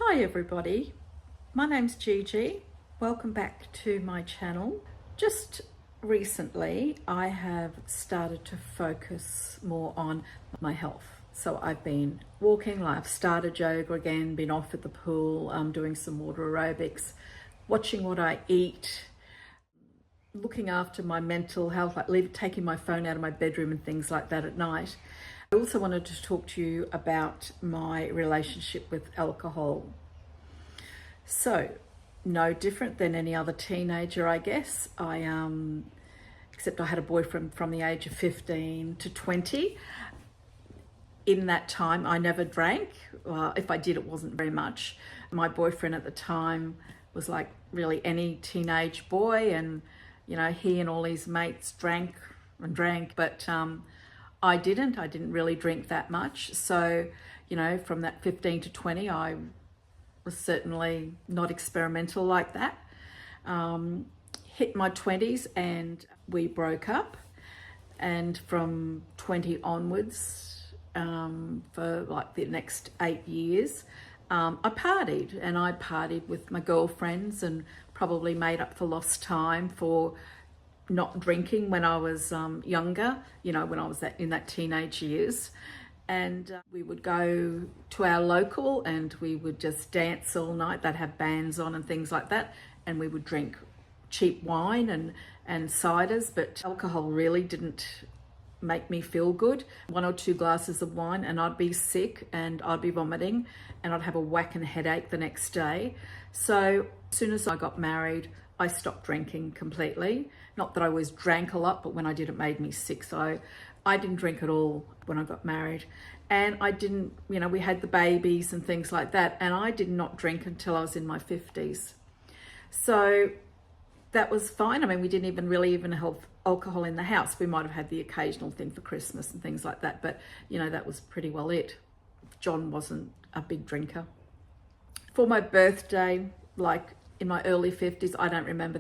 Hi everybody, my name's Gigi. Welcome back to my channel. Just recently I have started to focus more on my health. So I've been walking, I've started yoga again, been off at the pool, doing some water aerobics, watching what I eat, looking after my mental health, like taking my phone out of my bedroom and things like that at night. I also wanted to talk to you about my relationship with alcohol. So, no different than any other teenager, I guess. Except I had a boyfriend from the age of 15 to 20. In that time, I never drank. If I did, it wasn't very much. My boyfriend at the time was like really any teenage boy, and he and all his mates drank, but I didn't really drink that much. So, from that 15 to 20, I was certainly not experimental like that. Hit my 20s and we broke up. And from 20 onwards, for like the next 8 years, I partied with my girlfriends and probably made up for lost time for not drinking when I was younger, when I was in that teenage years. And we would go to our local and we would just dance all night. They'd have bands on and things like that. And we would drink cheap wine and ciders, but alcohol really didn't make me feel good. 1 or 2 glasses of wine and I'd be sick and I'd be vomiting and I'd have a whack and headache the next day. So as soon as I got married, I stopped drinking completely. Not that I always drank a lot, but when I did, it made me sick. So I didn't drink at all when I got married. And I didn't, we had the babies and things like that. And I did not drink until I was in my 50s. So that was fine. I mean, we didn't even have alcohol in the house. We might have had the occasional thing for Christmas and things like that. But, that was pretty well it. John wasn't a big drinker. For my birthday, like in my early 50s, I don't remember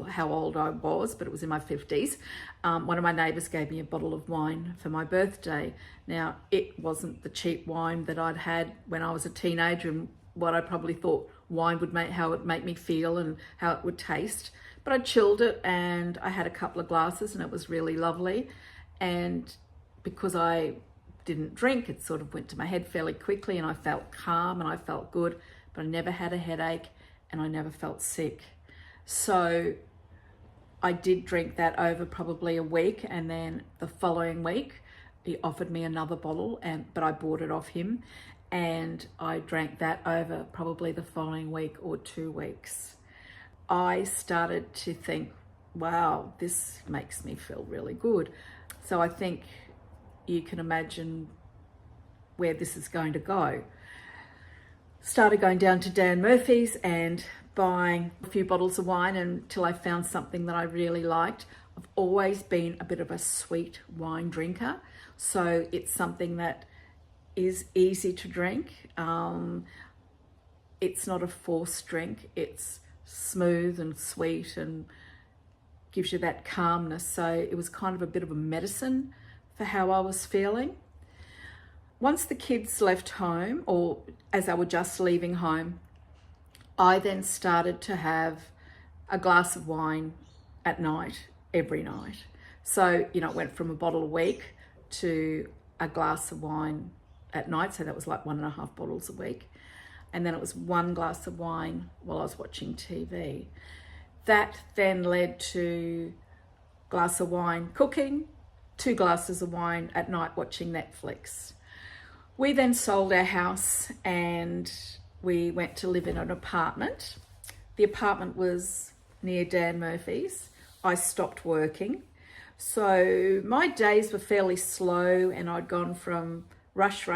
how old I was, but it was in my 50s. One of my neighbours gave me a bottle of wine for my birthday. Now, it wasn't the cheap wine that I'd had when I was a teenager and what I probably thought wine would how it would make me feel and how it would taste. But I chilled it and I had a couple of glasses and it was really lovely. And because I didn't drink, it sort of went to my head fairly quickly and I felt calm and I felt good, but I never had a headache and I never felt sick. So I did drink that over probably a week, and then the following week he offered me another bottle, but I bought it off him and I drank that over probably the following week or 2 weeks. I started to think, wow, this makes me feel really good. So I think you can imagine where this is going to go. Started going down to Dan Murphy's and buying a few bottles of wine until I found something that I really liked. I've always been a bit of a sweet wine drinker, so it's something that is easy to drink. It's not a forced drink. It's smooth and sweet and gives you that calmness. So it was kind of a bit of a medicine for how I was feeling. Once the kids left home, or as they were just leaving home, I then started to have a glass of wine at night, every night. So, it went from a bottle a week to a glass of wine at night. So that was like 1.5 bottles a week. And then it was 1 glass of wine while I was watching TV. That then led to a glass of wine cooking, 2 glasses of wine at night watching Netflix. We then sold our house and we went to live in an apartment. The apartment was near Dan Murphy's. I stopped working. So my days were fairly slow and I'd gone from rush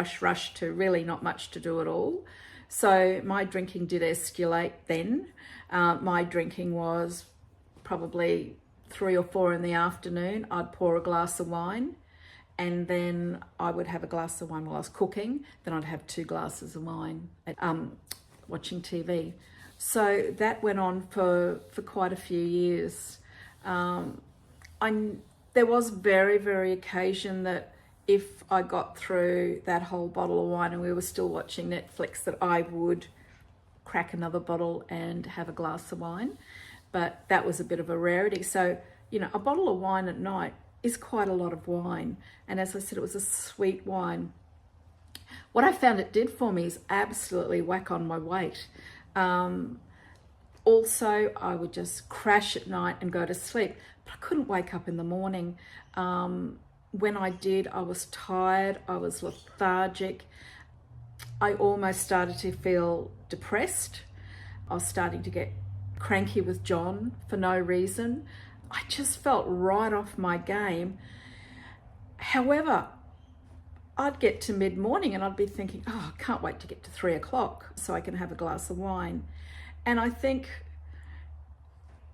to really not much to do at all. So my drinking did escalate then. My drinking was probably 3 or 4 in the afternoon. I'd pour a glass of wine. And then I would have a glass of wine while I was cooking. Then I'd have 2 glasses of wine watching TV. So that went on for quite a few years. There was very occasion that if I got through that whole bottle of wine and we were still watching Netflix, that I would crack another bottle and have a glass of wine, but that was a bit of a rarity. So, a bottle of wine at night is quite a lot of wine. And as I said, it was a sweet wine. What I found it did for me is absolutely whack on my weight. Also, I would just crash at night and go to sleep, but I couldn't wake up in the morning. When I did, I was tired, I was lethargic. I almost started to feel depressed. I was starting to get cranky with John for no reason. I just felt right off my game. However, I'd get to mid-morning and I'd be thinking, oh, I can't wait to get to 3 o'clock so I can have a glass of wine. And I think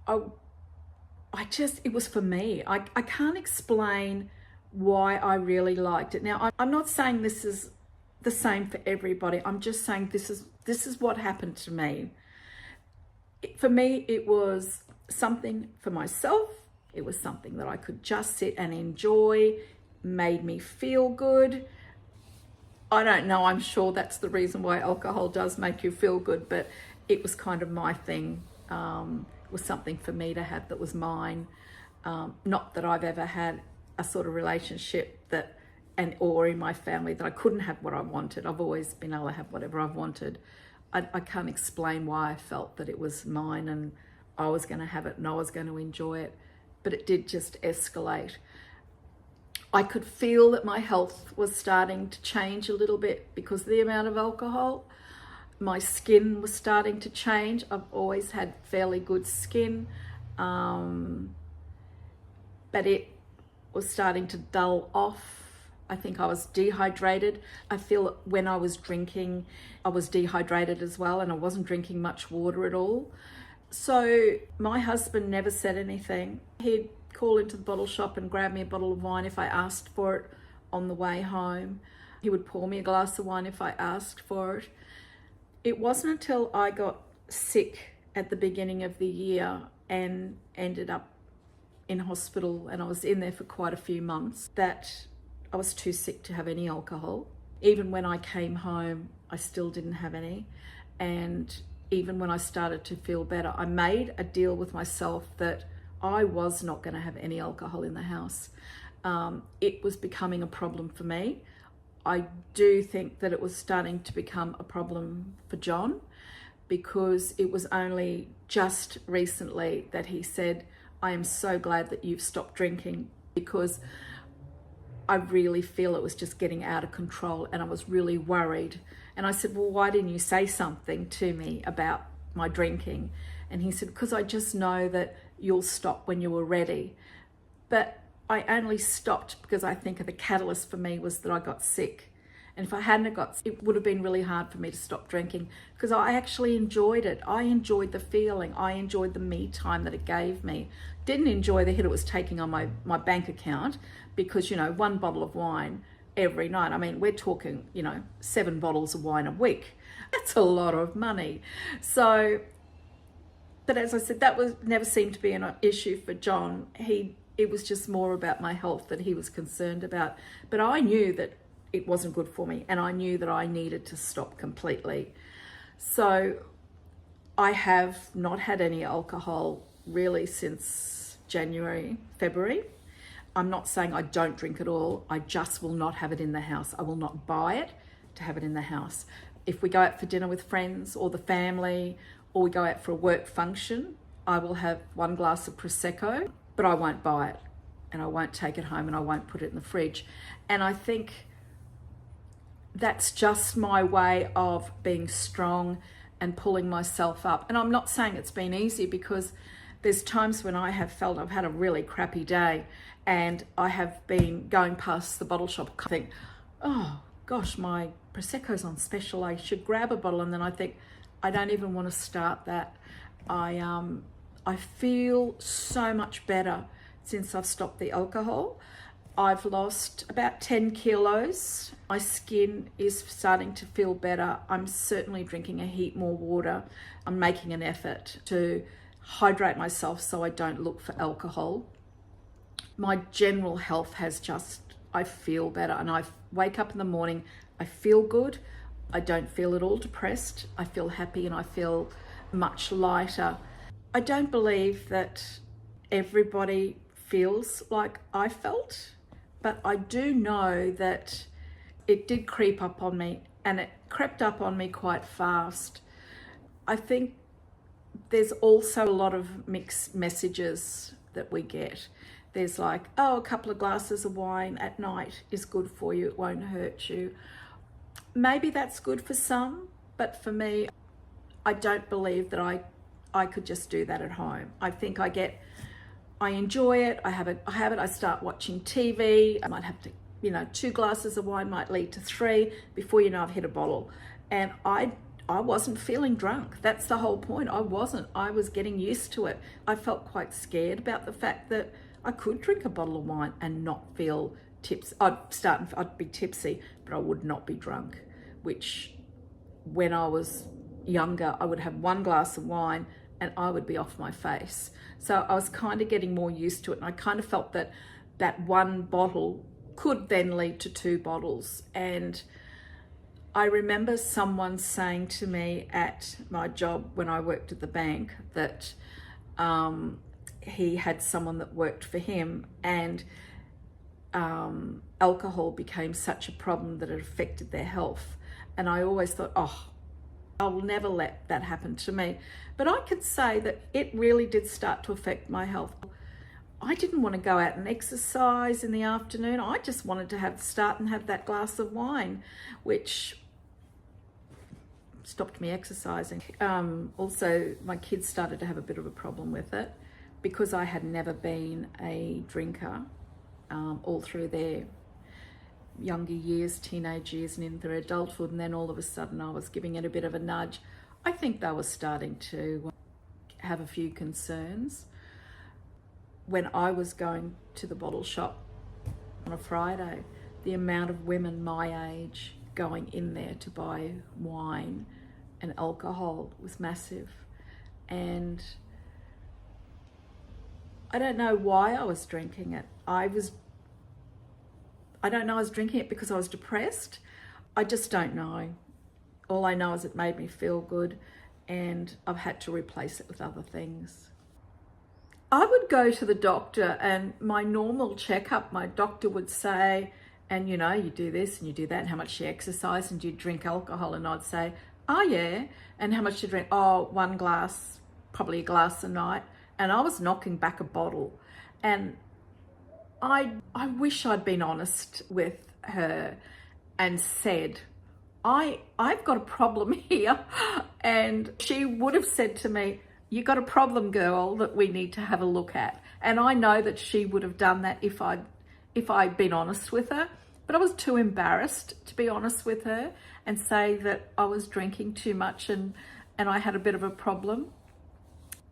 it was for me. I can't explain why I really liked it. Now, I'm not saying this is the same for everybody. I'm just saying this is what happened to me. For me, it was something for myself. It was something that I could just sit and enjoy, made me feel good. I don't know, I'm sure that's the reason why alcohol does make you feel good, but it was kind of my thing. It was something for me to have that was mine. Not that I've ever had a sort of relationship or in my family that I couldn't have what I wanted. I've always been able to have whatever I've wanted. I can't explain why I felt that it was mine and I was going to have it and I was going to enjoy it, but it did just escalate. I could feel that my health was starting to change a little bit because of the amount of alcohol. My skin was starting to change. I've always had fairly good skin, but it was starting to dull off. I think I was dehydrated. I feel that when I was drinking, I was dehydrated as well, and I wasn't drinking much water at all. So my husband never said anything. He'd call into the bottle shop and grab me a bottle of wine if I asked for it on the way home. He would pour me a glass of wine if I asked for it. It wasn't until I got sick at the beginning of the year and ended up in hospital, and I was in there for quite a few months, that I was too sick to have any alcohol. Even when I came home, I still didn't have any. And even when I started to feel better, I made a deal with myself that I was not going to have any alcohol in the house. It was becoming a problem for me. I do think that it was starting to become a problem for John, because it was only just recently that he said, I am so glad that you've stopped drinking, because I really feel it was just getting out of control and I was really worried. And I said, well, why didn't you say something to me about my drinking? And he said, because I just know that you'll stop when you were ready. But I only stopped because I think the catalyst for me was that I got sick. And if I hadn't got sick, it would have been really hard for me to stop drinking, because I actually enjoyed it. I enjoyed the feeling. I enjoyed the me time that it gave me. Didn't enjoy the hit it was taking on my bank account, because, one bottle of wine every night. I mean, we're talking, 7 bottles of wine a week. That's a lot of money. So, but as I said, that was never seemed to be an issue for John. It was just more about my health that he was concerned about. But I knew that it wasn't good for me, and I knew that I needed to stop completely. So I have not had any alcohol really since January, February. I'm not saying I don't drink at all. I just will not have it in the house. I will not buy it to have it in the house. If we go out for dinner with friends or the family, or we go out for a work function, I will have 1 glass of Prosecco, but I won't buy it, and I won't take it home, and I won't put it in the fridge. And I think that's just my way of being strong and pulling myself up. And I'm not saying it's been easy, because there's times when I have felt I've had a really crappy day and I have been going past the bottle shop, I think, oh gosh, my Prosecco's on special, I should grab a bottle. And then I think, I don't even want to start that. I feel so much better since I've stopped the alcohol. I've lost about 10 kilos. My skin is starting to feel better. I'm certainly drinking a heap more water. I'm making an effort to hydrate myself so I don't look for alcohol. My general health has I feel better, and I wake up in the morning, I feel good. I don't feel at all depressed. I feel happy and I feel much lighter. I don't believe that everybody feels like I felt, but I do know that it did creep up on me, and it crept up on me quite fast. I think there's also a lot of mixed messages that we get. There's like, oh, a couple of glasses of wine at night is good for you, it won't hurt you. Maybe that's good for some, but for me, I don't believe that I could just do that at home. I think I enjoy it, I have it, I start watching TV, I might have to, 2 glasses of wine might lead to 3, before you know I've hit a bottle. And I wasn't feeling drunk. That's the whole point. I was getting used to it. I felt quite scared about the fact that I could drink a bottle of wine and not feel tipsy. I'd be tipsy, but I would not be drunk, which when I was younger, I would have 1 glass of wine and I would be off my face. So I was kind of getting more used to it. And I kind of felt that that 1 bottle could then lead to 2 bottles. And I remember someone saying to me at my job when I worked at the bank that he had someone that worked for him, and alcohol became such a problem that it affected their health. And I always thought, oh, I'll never let that happen to me. But I could say that it really did start to affect my health. I didn't want to go out and exercise in the afternoon. I just wanted to start and have that glass of wine, which stopped me exercising. Also, my kids started to have a bit of a problem with it because I had never been a drinker all through their younger years, teenage years, and in their adulthood. And then all of a sudden I was giving it a bit of a nudge. I think they were starting to have a few concerns. When I was going to the bottle shop on a Friday, the amount of women my age going in there to buy wine and alcohol was massive. And I don't know why I was drinking it. I don't know I was drinking it because I was depressed. I just don't know. All I know is it made me feel good, and I've had to replace it with other things. I would go to the doctor, and my normal checkup, my doctor would say, and you do this and you do that, and how much you exercise, and do you drink alcohol? And I'd say, oh yeah. And how much do you drink? Oh, 1 glass, probably a glass a night. And I was knocking back a bottle. And I wish I'd been honest with her and said, I've got a problem here. And she would have said to me, you got a problem, girl, that we need to have a look at. And I know that she would have done that if I'd been honest with her. But I was too embarrassed to be honest with her and say that I was drinking too much and I had a bit of a problem.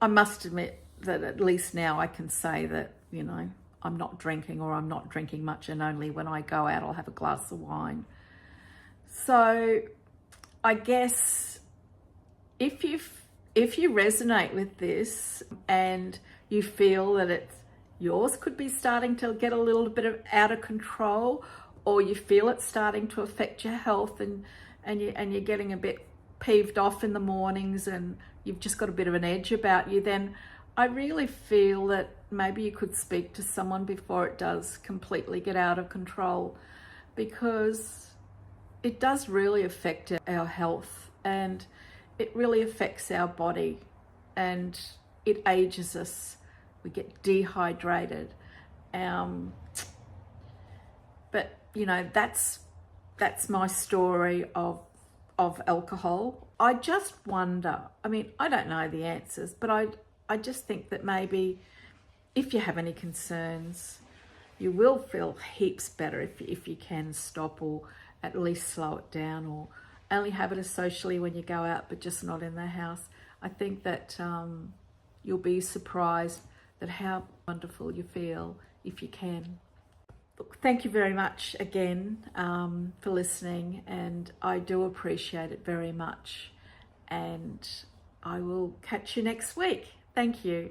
I must admit that at least now I can say that, I'm not drinking, or I'm not drinking much, and only when I go out I'll have a glass of wine. So I guess if you resonate with this and you feel that yours could be starting to get a little bit out of control, or you feel it's starting to affect your health, and you're getting a bit peeved off in the mornings and you've just got a bit of an edge about you, then I really feel that maybe you could speak to someone before it does completely get out of control, because it does really affect our health, and it really affects our body, and it ages us. We get dehydrated. But that's my story of alcohol. I just wonder, I don't know the answers, but I just think that maybe if you have any concerns, you will feel heaps better if you can stop, or at least slow it down, or only have it as socially when you go out, but just not in the house. I think that you'll be surprised at how wonderful you feel if you can. Look, thank you very much again for listening, and I do appreciate it very much. And I will catch you next week. Thank you.